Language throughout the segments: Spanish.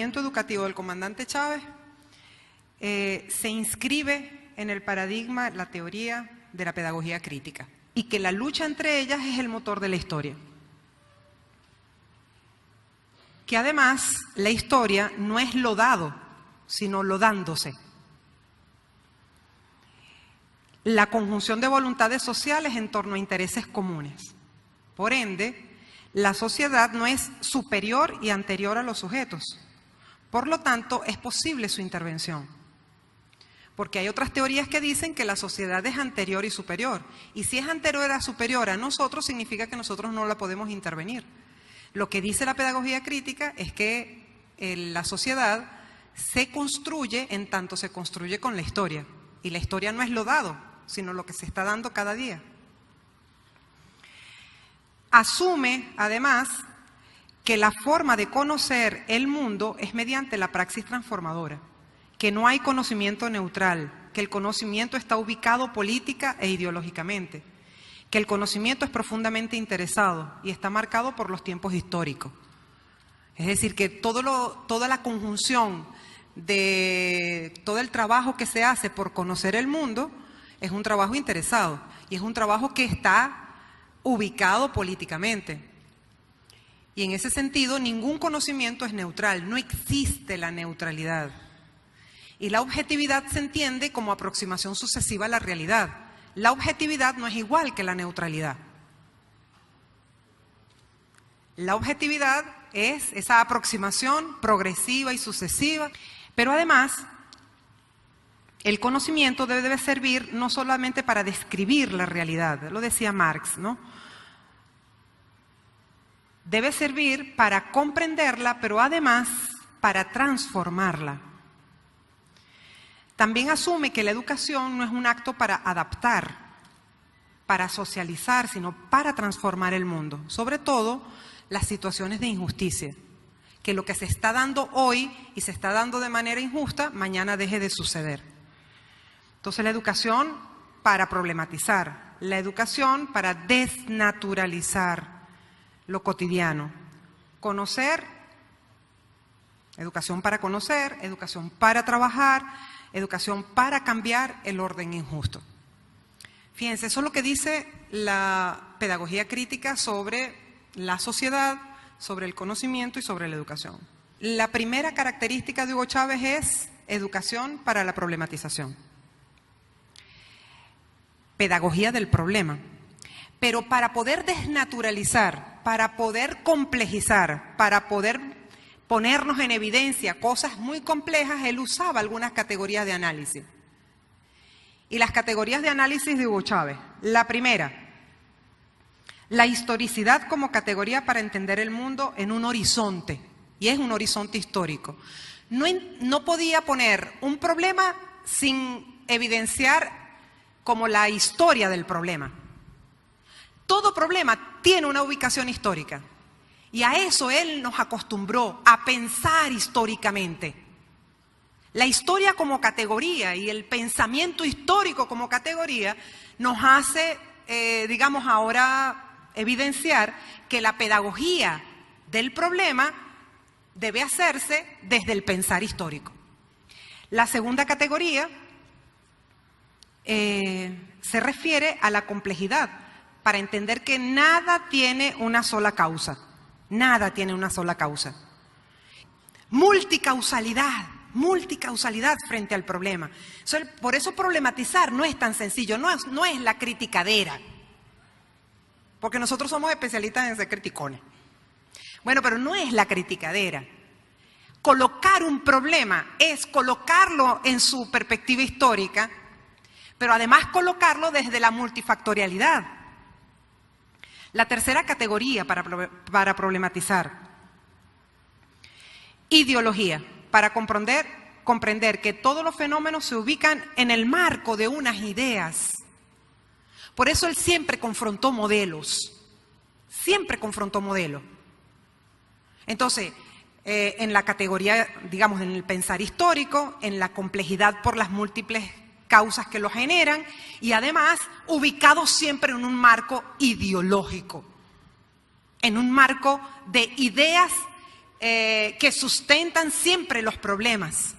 Educativo del comandante Chávez se inscribe en el paradigma, la teoría de la pedagogía crítica, y que la lucha entre ellas es el motor de la historia. Que además la historia no es lo dado, sino lo dándose. La conjunción de voluntades sociales en torno a intereses comunes. Por ende, la sociedad no es superior y anterior a los sujetos. Por lo tanto, es posible su intervención. Porque hay otras teorías que dicen que la sociedad es anterior y superior. Y si es anterior o superior a nosotros, significa que nosotros no la podemos intervenir. Lo que dice la pedagogía crítica es que la sociedad se construye en tanto se construye con la historia. Y la historia no es lo dado, sino lo que se está dando cada día. Asume, además, que la forma de conocer el mundo es mediante la praxis transformadora, que no hay conocimiento neutral, que el conocimiento está ubicado política e ideológicamente, que el conocimiento es profundamente interesado y está marcado por los tiempos históricos. Es decir, que toda la conjunción de todo el trabajo que se hace por conocer el mundo es un trabajo interesado y es un trabajo que está ubicado políticamente. Y en ese sentido, ningún conocimiento es neutral, no existe la neutralidad. Y la objetividad se entiende como aproximación sucesiva a la realidad. La objetividad no es igual que la neutralidad. La objetividad es esa aproximación progresiva y sucesiva, pero además el conocimiento debe servir no solamente para describir la realidad, lo decía Marx, ¿no? Debe servir para comprenderla, pero además para transformarla. También asume que la educación no es un acto para adaptar, para socializar, sino para transformar el mundo. Sobre todo las situaciones de injusticia. Que lo que se está dando hoy y se está dando de manera injusta, mañana deje de suceder. Entonces la educación para problematizar, la educación para desnaturalizar lo cotidiano. Conocer, educación para trabajar, educación para cambiar el orden injusto. Fíjense, eso es lo que dice la pedagogía crítica sobre la sociedad, sobre el conocimiento y sobre la educación. La primera característica de Hugo Chávez es educación para la problematización. Pedagogía del problema. Pero para poder desnaturalizar, para poder complejizar, para poder ponernos en evidencia cosas muy complejas, él usaba algunas categorías de análisis. Y las categorías de análisis de Hugo Chávez. La primera, la historicidad como categoría para entender el mundo en un horizonte, y es un horizonte histórico. No podía poner un problema sin evidenciar como la historia del problema. Todo problema tiene una ubicación histórica. Y a eso él nos acostumbró, a pensar históricamente. La historia como categoría y el pensamiento histórico como categoría nos hace, digamos ahora, evidenciar que la pedagogía del problema debe hacerse desde el pensar histórico. La segunda categoría se refiere a la complejidad, para entender que nada tiene una sola causa. Nada tiene una sola causa. Multicausalidad frente al problema. Por eso problematizar no es tan sencillo, no es la criticadera. Porque nosotros somos especialistas en ser criticones. Bueno, pero no es la criticadera. Colocar un problema es colocarlo en su perspectiva histórica, pero además colocarlo desde la multifactorialidad. La tercera categoría para problematizar. Ideología, para comprender que todos los fenómenos se ubican en el marco de unas ideas. Por eso él siempre confrontó modelos. Entonces, en la categoría, digamos, en el pensar histórico, en la complejidad por las múltiples causas que lo generan y además ubicados siempre en un marco ideológico, en un marco de ideas que sustentan siempre los problemas,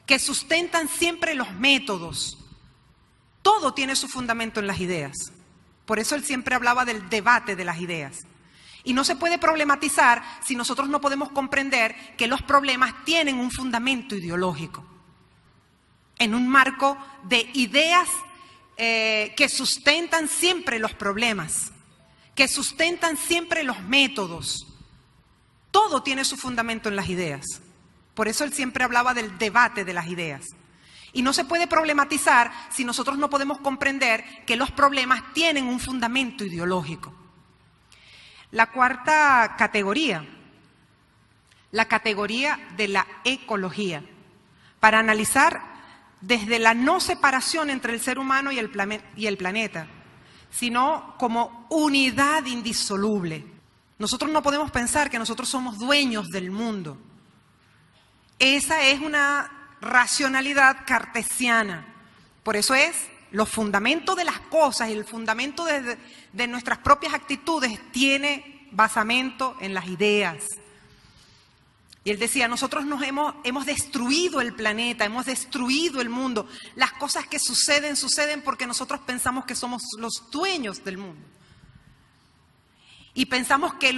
que sustentan siempre los métodos. Todo tiene su fundamento en las ideas. Por eso él siempre hablaba del debate de las ideas. Y no se puede problematizar si nosotros no podemos comprender que los problemas tienen un fundamento ideológico, en un marco de ideas que sustentan siempre los problemas, que sustentan siempre los métodos. Todo tiene su fundamento en las ideas. Por eso él siempre hablaba del debate de las ideas. Y no se puede problematizar si nosotros no podemos comprender que los problemas tienen un fundamento ideológico. La cuarta categoría, la categoría de la ecología, para analizar desde la no separación entre el ser humano y el planeta, sino como unidad indisoluble. Nosotros no podemos pensar que nosotros somos dueños del mundo. Esa es una racionalidad cartesiana. Por eso es los fundamentos de las cosas y el fundamento de nuestras propias actitudes tiene basamento en las ideas. Y él decía, nosotros hemos destruido el planeta, hemos destruido el mundo. Las cosas que suceden porque nosotros pensamos que somos los dueños del mundo. Y pensamos que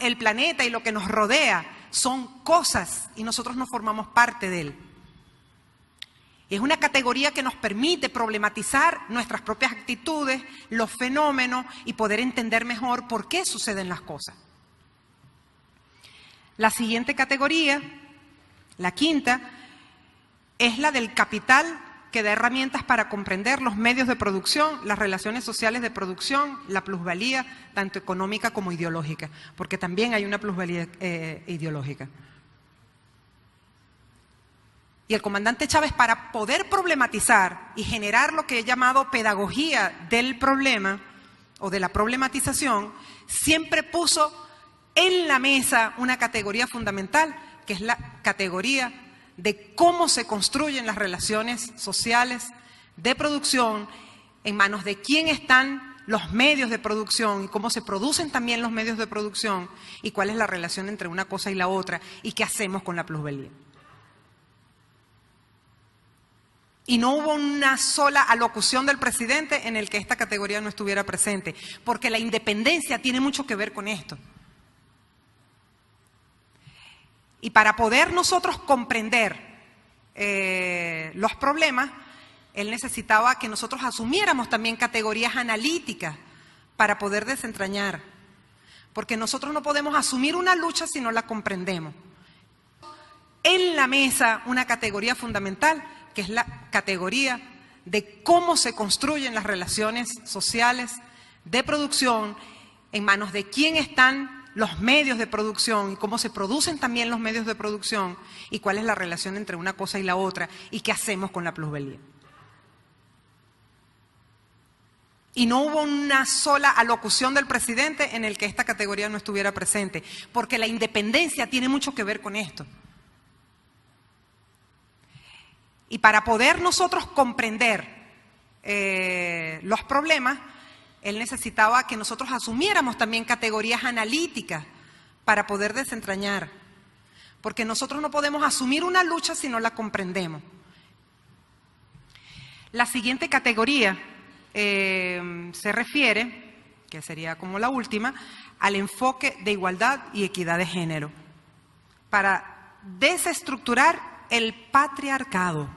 el planeta y lo que nos rodea son cosas y nosotros no formamos parte de él. Es una categoría que nos permite problematizar nuestras propias actitudes, los fenómenos y poder entender mejor por qué suceden las cosas. La siguiente categoría, la quinta, es la del capital, que da herramientas para comprender los medios de producción, las relaciones sociales de producción, la plusvalía, tanto económica como ideológica, porque también hay una plusvalía ideológica. Y el comandante Chávez, para poder problematizar y generar lo que he llamado pedagogía del problema o de la problematización, siempre puso en la mesa una categoría fundamental, que es la categoría de cómo se construyen las relaciones sociales de producción, en manos de quién están los medios de producción y cómo se producen también los medios de producción y cuál es la relación entre una cosa y la otra y qué hacemos con la plusvalía. Y no hubo una sola alocución del presidente en el que esta categoría no estuviera presente, porque la independencia tiene mucho que ver con esto. Y para poder nosotros comprender los problemas, él necesitaba que nosotros asumiéramos también categorías analíticas para poder desentrañar. Porque nosotros no podemos asumir una lucha si no la comprendemos. En la mesa una categoría fundamental, que es la categoría de cómo se construyen las relaciones sociales de producción, en manos de quién están los medios de producción y cómo se producen también los medios de producción y cuál es la relación entre una cosa y la otra y qué hacemos con la plusvalía. Y no hubo una sola alocución del presidente en el que esta categoría no estuviera presente, porque la independencia tiene mucho que ver con esto. Y para poder nosotros comprender los problemas, él necesitaba que nosotros asumiéramos también categorías analíticas para poder desentrañar. Porque nosotros no podemos asumir una lucha si no la comprendemos. La siguiente categoría se refiere, que sería como la última, al enfoque de igualdad y equidad de género, para desestructurar el patriarcado.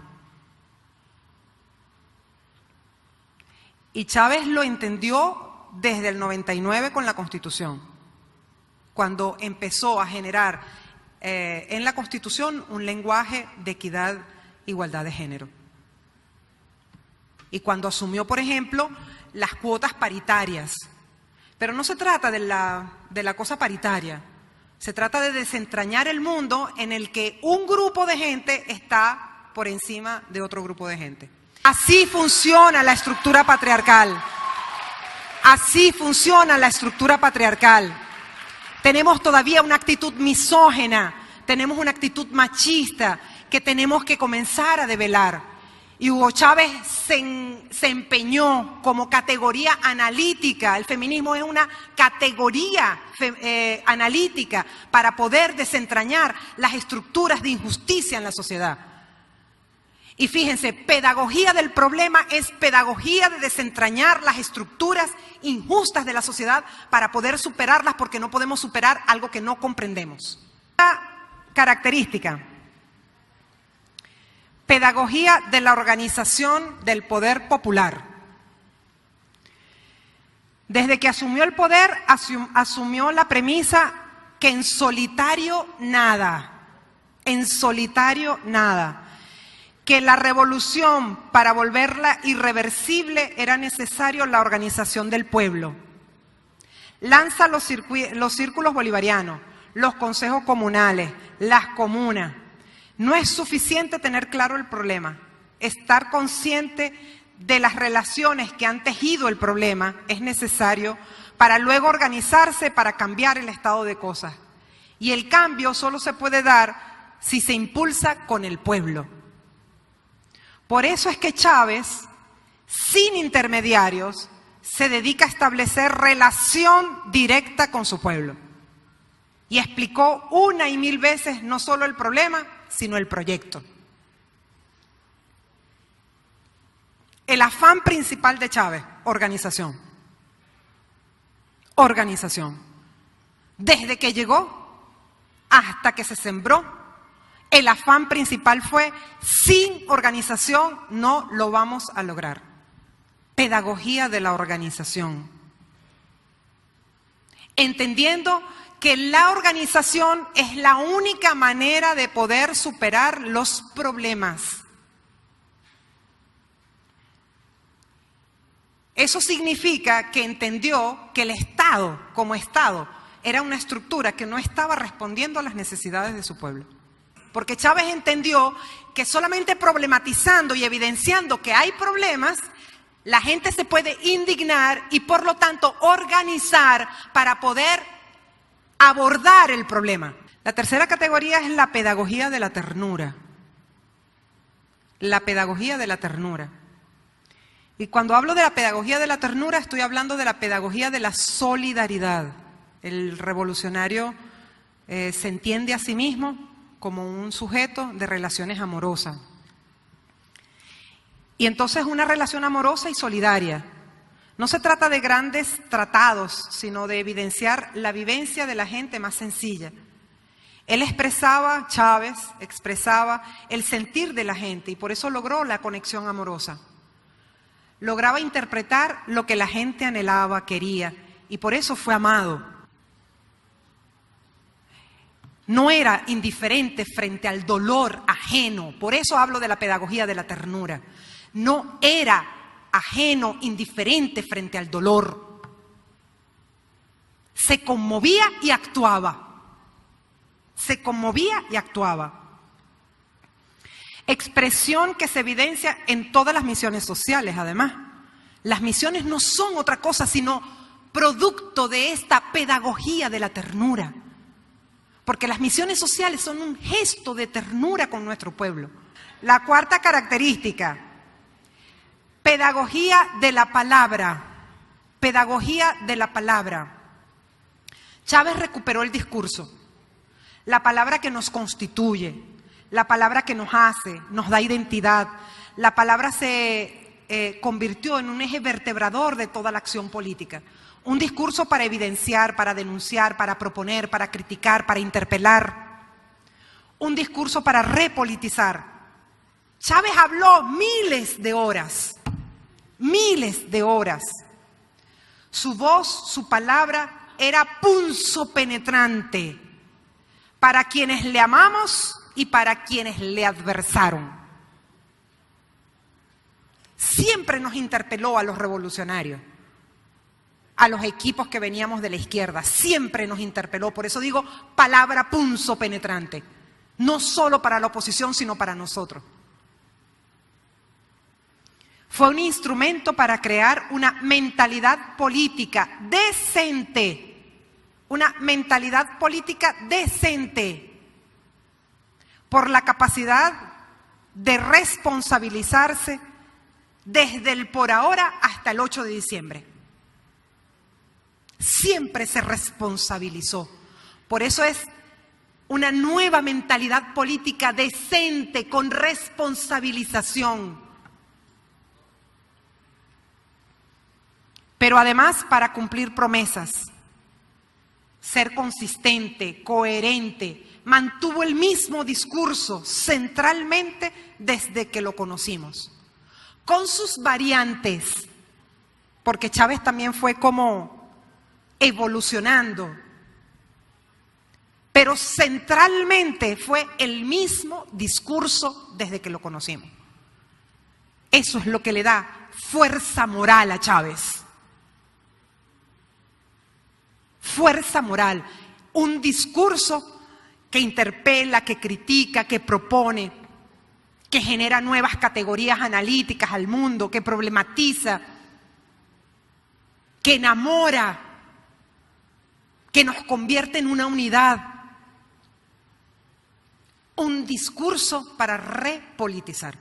Y Chávez lo entendió desde el 99 con la Constitución, cuando empezó a generar en la Constitución un lenguaje de equidad e igualdad de género. Y cuando asumió, por ejemplo, las cuotas paritarias. Pero no se trata de la cosa paritaria, se trata de desentrañar el mundo en el que un grupo de gente está por encima de otro grupo de gente. Así funciona la estructura patriarcal. Así funciona la estructura patriarcal. Tenemos todavía una actitud misógina, tenemos una actitud machista que tenemos que comenzar a develar. Y Hugo Chávez se empeñó como categoría analítica. El feminismo es una categoría analítica para poder desentrañar las estructuras de injusticia en la sociedad. Y fíjense, pedagogía del problema es pedagogía de desentrañar las estructuras injustas de la sociedad para poder superarlas, porque no podemos superar algo que no comprendemos. Característica: pedagogía de la organización del poder popular. Desde que asumió el poder, asumió la premisa que en solitario nada, que la revolución, para volverla irreversible, era necesario la organización del pueblo. Lanza los círculos bolivarianos, los consejos comunales, las comunas. No es suficiente tener claro el problema, estar consciente de las relaciones que han tejido el problema es necesario para luego organizarse para cambiar el estado de cosas. Y el cambio solo se puede dar si se impulsa con el pueblo. Por eso es que Chávez, sin intermediarios, se dedica a establecer relación directa con su pueblo. Y explicó una y mil veces no solo el problema, sino el proyecto. El afán principal de Chávez: organización. Organización. Desde que llegó hasta que se sembró, el afán principal fue: sin organización no lo vamos a lograr. Pedagogía de la organización. Entendiendo que la organización es la única manera de poder superar los problemas. Eso significa que entendió que el Estado, como Estado, era una estructura que no estaba respondiendo a las necesidades de su pueblo. Porque Chávez entendió que solamente problematizando y evidenciando que hay problemas, la gente se puede indignar y por lo tanto organizar para poder abordar el problema. La tercera categoría es la pedagogía de la ternura. La pedagogía de la ternura. Y cuando hablo de la pedagogía de la ternura, estoy hablando de la pedagogía de la solidaridad. El revolucionario se entiende a sí mismo como un sujeto de relaciones amorosas. Y entonces una relación amorosa y solidaria. No se trata de grandes tratados, sino de evidenciar la vivencia de la gente más sencilla. Chávez expresaba el sentir de la gente y por eso logró la conexión amorosa. Lograba interpretar lo que la gente anhelaba, quería, y por eso fue amado. No era indiferente frente al dolor ajeno, por eso hablo de la pedagogía de la ternura. No era ajeno, indiferente frente al dolor. Se conmovía y actuaba. Se conmovía y actuaba. Expresión que se evidencia en todas las misiones sociales, además. Las misiones no son otra cosa sino producto de esta pedagogía de la ternura. Porque las misiones sociales son un gesto de ternura con nuestro pueblo. La cuarta característica: pedagogía de la palabra. Pedagogía de la palabra. Chávez recuperó el discurso, la palabra que nos constituye, la palabra que nos hace, nos da identidad. La palabra se convirtió en un eje vertebrador de toda la acción política. Un discurso para evidenciar, para denunciar, para proponer, para criticar, para interpelar. Un discurso para repolitizar. Chávez habló miles de horas. Miles de horas. Su voz, su palabra era punzo penetrante para quienes le amamos y para quienes le adversaron. Siempre nos interpeló a los revolucionarios, a los equipos que veníamos de la izquierda, siempre nos interpeló. Por eso digo palabra punzo penetrante, no solo para la oposición, sino para nosotros. Fue un instrumento para crear una mentalidad política decente, una mentalidad política decente, por la capacidad de responsabilizarse desde el por ahora hasta el 8 de diciembre. Siempre se responsabilizó. Por eso es una nueva mentalidad política decente, con responsabilización. Pero además para cumplir promesas, ser consistente, coherente, mantuvo el mismo discurso centralmente desde que lo conocimos, con sus variantes, porque Chávez también fue como evolucionando, pero centralmente fue el mismo discurso desde que lo conocimos. Eso es lo que le da fuerza moral a Chávez. Fuerza moral, un discurso que interpela, que critica, que propone, que genera nuevas categorías analíticas al mundo, que problematiza, que enamora, que nos convierte en una unidad. Un discurso para repolitizar.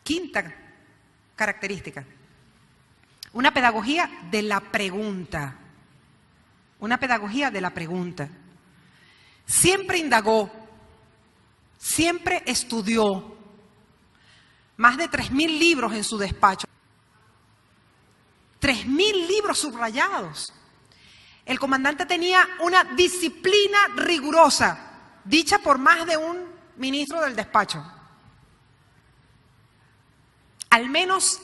Quinta característica. Una pedagogía de la pregunta. Una pedagogía de la pregunta. Siempre indagó, siempre estudió. Más de 3.000 libros en su despacho. 3.000 libros subrayados. El comandante tenía una disciplina rigurosa, dicha por más de un ministro del despacho. Al menos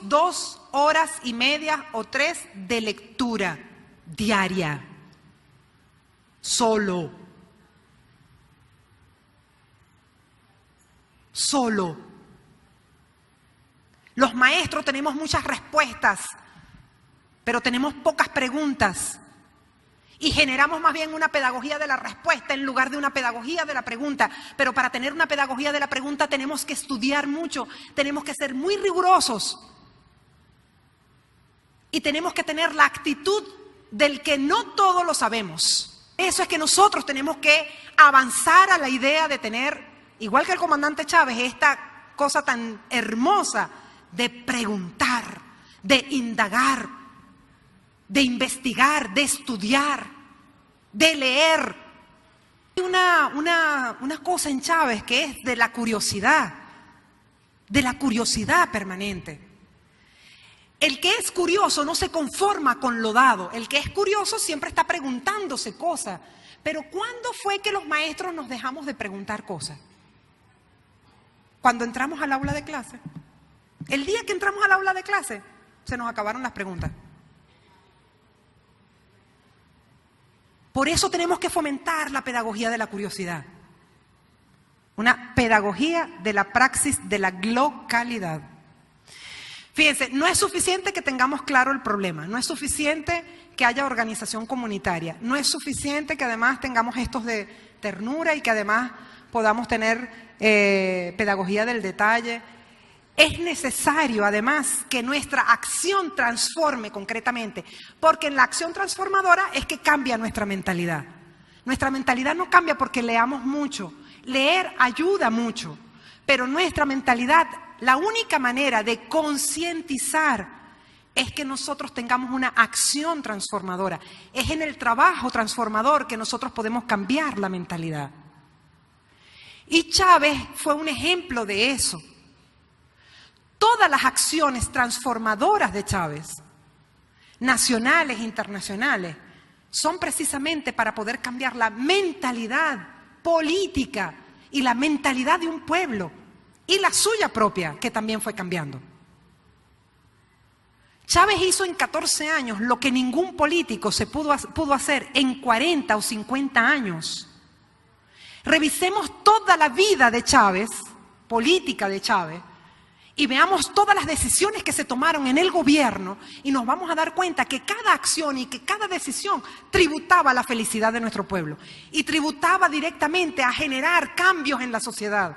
2 horas y media o 3 de lectura diaria. Solo. Los maestros tenemos muchas respuestas, pero tenemos pocas preguntas. Y generamos más bien una pedagogía de la respuesta en lugar de una pedagogía de la pregunta. Pero para tener una pedagogía de la pregunta tenemos que estudiar mucho, tenemos que ser muy rigurosos. Y tenemos que tener la actitud del que no todo lo sabemos. Eso es que nosotros tenemos que avanzar a la idea de tener, igual que el comandante Chávez, esta cosa tan hermosa de preguntar, de indagar, de investigar, de estudiar, de leer. Hay una cosa en Chávez que es de la curiosidad permanente. El que es curioso no se conforma con lo dado. El que es curioso siempre está preguntándose cosas. Pero ¿cuándo fue que los maestros nos dejamos de preguntar cosas? Cuando entramos al aula de clase. El día que entramos al aula de clase, se nos acabaron las preguntas. Por eso tenemos que fomentar la pedagogía de la curiosidad. Una pedagogía de la praxis de la localidad. Fíjense, no es suficiente que tengamos claro el problema, no es suficiente que haya organización comunitaria, no es suficiente que además tengamos gestos de ternura y que además podamos tener pedagogía del detalle. Es necesario además que nuestra acción transforme concretamente, porque en la acción transformadora es que cambia nuestra mentalidad. Nuestra mentalidad no cambia porque leamos mucho, leer ayuda mucho, pero nuestra mentalidad, la única manera de concientizar es que nosotros tengamos una acción transformadora. Es en el trabajo transformador que nosotros podemos cambiar la mentalidad. Y Chávez fue un ejemplo de eso. Todas las acciones transformadoras de Chávez, nacionales e internacionales, son precisamente para poder cambiar la mentalidad política y la mentalidad de un pueblo y la suya propia, que también fue cambiando. Chávez hizo en 14 años lo que ningún político se pudo hacer en 40 o 50 años. Revisemos toda la vida de Chávez, política de Chávez, y veamos todas las decisiones que se tomaron en el gobierno y nos vamos a dar cuenta que cada acción y que cada decisión tributaba a la felicidad de nuestro pueblo y tributaba directamente a generar cambios en la sociedad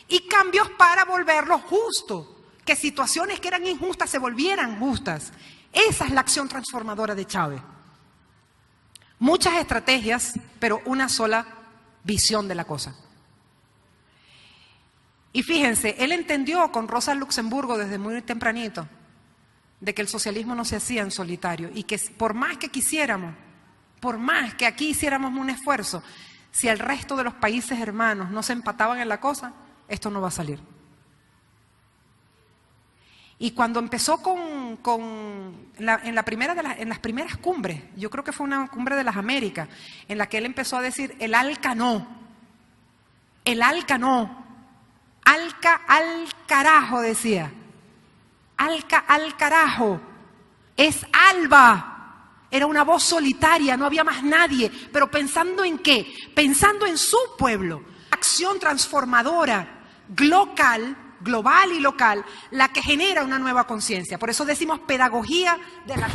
y cambios para volverlo justo, que situaciones que eran injustas se volvieran justas. Esa es la acción transformadora de Chávez. Muchas estrategias, pero una sola visión de la cosa. Y fíjense, él entendió con Rosa Luxemburgo desde muy tempranito de que el socialismo no se hacía en solitario y que por más que quisiéramos, por más que aquí hiciéramos un esfuerzo, si el resto de los países hermanos no se empataban en la cosa, esto no va a salir. Y cuando empezó en las primeras cumbres, yo creo que fue una cumbre de las Américas, en la que él empezó a decir, el ALCA no, ALCA al carajo, decía, ALCA al carajo, es ALBA. Era una voz solitaria, no había más nadie, pero ¿pensando en qué? Pensando en su pueblo. Acción transformadora, global y local, la que genera una nueva conciencia. Por eso decimos pedagogía de la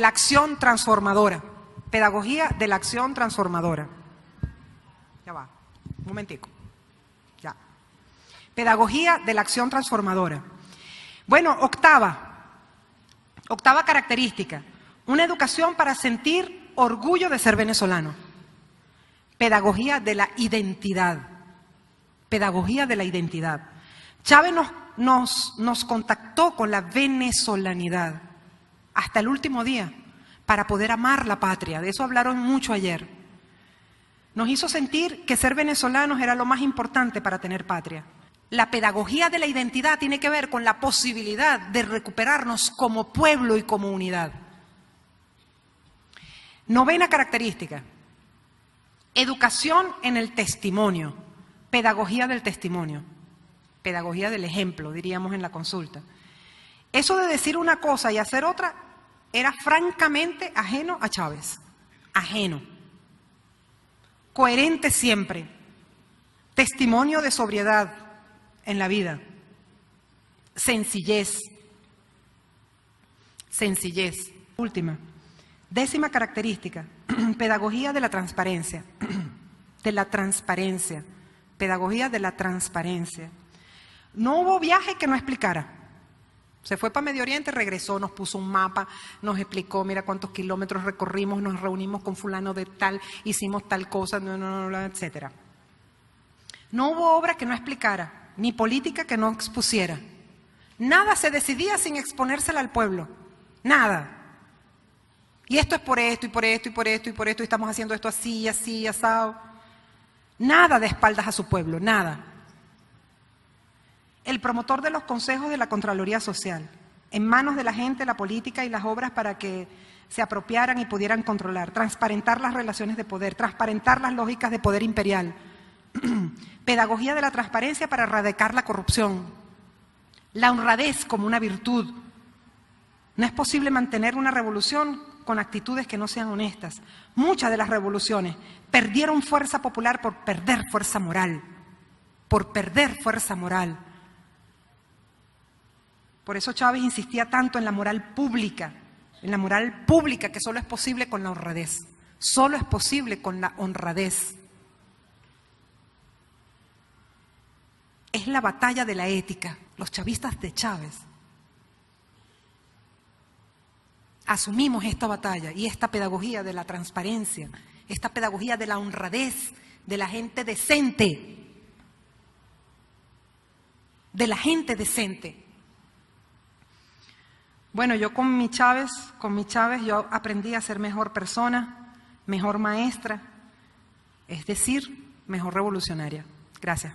acción transformadora. Pedagogía de la acción transformadora. Ya va, un momentico. Ya. Pedagogía de la acción transformadora. Bueno, octava característica, una educación para sentir orgullo de ser venezolano. Pedagogía de la identidad. Pedagogía de la identidad. Chávez nos contactó con la venezolanidad hasta el último día para poder amar la patria. De eso hablaron mucho ayer. Nos hizo sentir que ser venezolanos era lo más importante para tener patria. La pedagogía de la identidad tiene que ver con la posibilidad de recuperarnos como pueblo y como unidad. Novena característica, educación en el testimonio, pedagogía del testimonio, pedagogía del ejemplo, diríamos en la consulta. Eso de decir una cosa y hacer otra era francamente ajeno a Chávez, ajeno, coherente siempre, testimonio de sobriedad en la vida, sencillez. Última, décima característica, pedagogía de la transparencia, pedagogía de la transparencia. No hubo viaje que no explicara. Se fue para Medio Oriente, regresó, nos puso un mapa, nos explicó, mira cuántos kilómetros recorrimos, nos reunimos con fulano de tal, hicimos tal cosa, etcétera. No hubo obra que no explicara, ni política que no expusiera. Nada se decidía sin exponérsela al pueblo. Nada. Y esto es por esto, y por esto, y por esto, y por esto, y estamos haciendo esto así, así, asado. Nada de espaldas a su pueblo, nada. El promotor de los consejos de la Contraloría Social, en manos de la gente, la política y las obras para que se apropiaran y pudieran controlar, transparentar las relaciones de poder, transparentar las lógicas de poder imperial. Pedagogía de la transparencia para erradicar la corrupción. La honradez como una virtud. No es posible mantener una revolución con actitudes que no sean honestas. Muchas de las revoluciones perdieron fuerza popular por perder fuerza moral. Por perder fuerza moral. Por eso Chávez insistía tanto en la moral pública. En la moral pública que solo es posible con la honradez. Solo es posible con la honradez. Es la batalla de la ética. Los chavistas de Chávez asumimos esta batalla y esta pedagogía de la transparencia, esta pedagogía de la honradez, de la gente decente, Bueno, yo con mi Chávez yo aprendí a ser mejor persona, mejor maestra, es decir, mejor revolucionaria. Gracias.